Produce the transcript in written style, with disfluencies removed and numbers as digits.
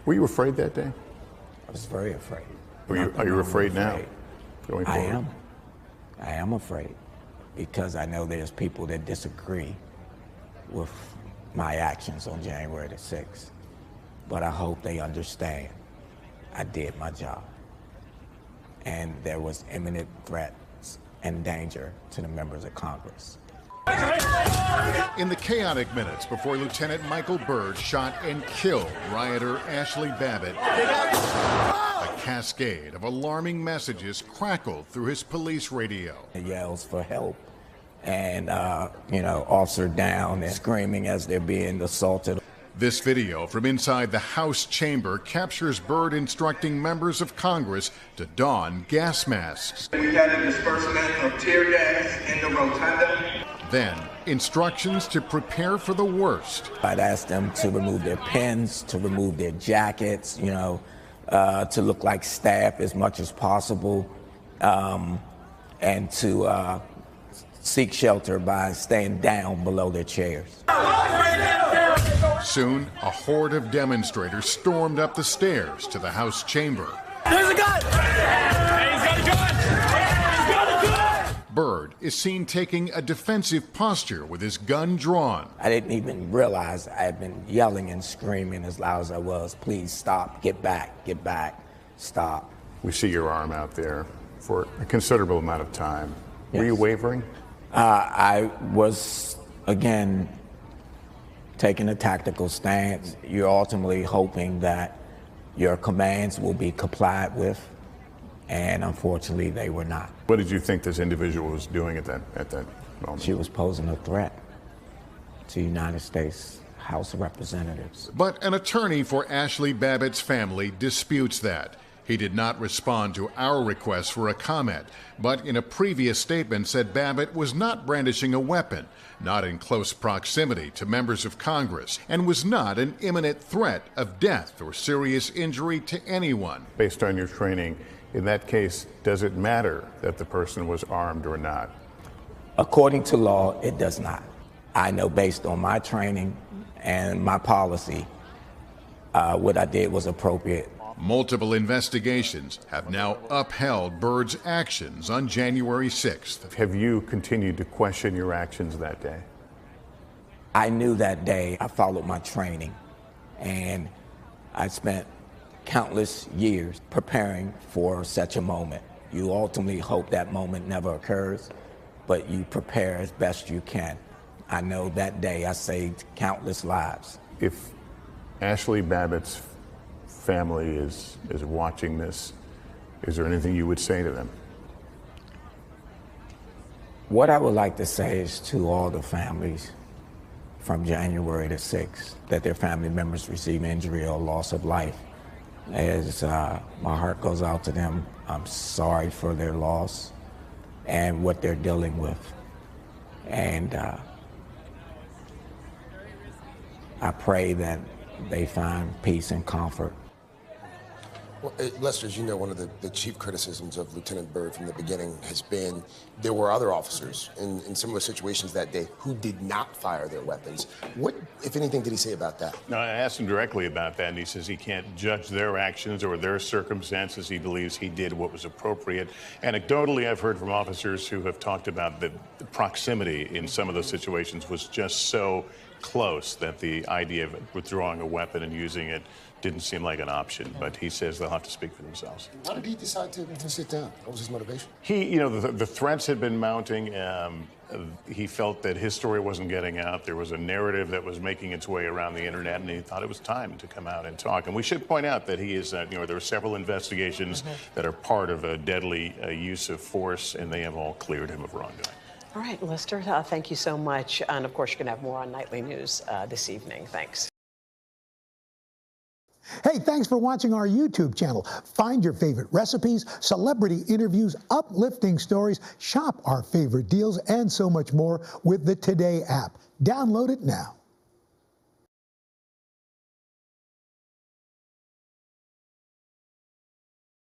Were you afraid that day? I was very afraid. Are you afraid now? Going forward? I am afraid because I know there's people that disagree with my actions on January the 6th. But I hope they understand I did my job. And there was imminent threats and danger to the members of Congress. In the chaotic minutes before Lieutenant Michael Byrd shot and killed rioter Ashli Babbitt, a cascade of alarming messages crackled through his police radio. He yells for help and, officer down and screaming as they're being assaulted. This video from inside the House chamber captures Byrd instructing members of Congress to don gas masks. We had a disbursement of tear gas in the rotunda. Then, instructions to prepare for the worst. I'd ask them to remove their pins, to remove their jackets, to look like staff as much as possible, and to seek shelter by staying down below their chairs. Soon, a horde of demonstrators stormed up the stairs to the House chamber. There's a gun! Hey, he's got a gun! He's got a gun! Byrd is seen taking a defensive posture with his gun drawn. I didn't even realize I had been yelling and screaming as loud as I was. Please stop, get back, stop. We see your arm out there for a considerable amount of time. Yes. Were you wavering? I was, again, taking a tactical stance. You're ultimately hoping that your commands will be complied with, and unfortunately they were not. What did you think this individual was doing at that moment? She was posing a threat to the United States House of Representatives. But an attorney for Ashli Babbitt's family disputes that. He did not respond to our request for a comment, but in a previous statement said Babbitt was not brandishing a weapon, not in close proximity to members of Congress, and was not an imminent threat of death or serious injury to anyone. Based on your training, in that case, does it matter that the person was armed or not? According to law, it does not. I know based on my training and my policy, what I did was appropriate. Multiple investigations have now upheld Byrd's actions on January 6th. Have you continued to question your actions that day? I knew that day I followed my training, and I spent countless years preparing for such a moment. You ultimately hope that moment never occurs, but you prepare as best you can. I know that day I saved countless lives. If Ashli Babbitt's family is watching this, is there anything you would say to them? What I would like to say is to all the families from January the 6th that their family members receive injury or loss of life, as my heart goes out to them. I'm sorry for their loss and what they're dealing with. And I pray that they find peace and comfort. Well, Lester, as you know, one of the chief criticisms of Lieutenant Byrd from the beginning has been there were other officers in similar situations that day who did not fire their weapons. What, if anything, did he say about that? No, I asked him directly about that, and he says he can't judge their actions or their circumstances. He believes he did what was appropriate. Anecdotally, I've heard from officers who have talked about the proximity in some of those situations was just so close that the idea of withdrawing a weapon and using it didn't seem like an option, but he says they'll have to speak for themselves. Why did he decide to sit down? What was his motivation? He, the threats had been mounting. He felt that his story wasn't getting out. There was a narrative that was making its way around the internet, and he thought it was time to come out and talk. And we should point out that he is, there are several investigations that are part of a deadly use of force, and they have all cleared him of wrongdoing. All right, Lester, thank you so much. And of course, you're going to have more on Nightly News this evening. Thanks. Hey, thanks for watching our YouTube channel. Find your favorite recipes, celebrity interviews, uplifting stories, shop our favorite deals, and so much more with the Today app. Download it now.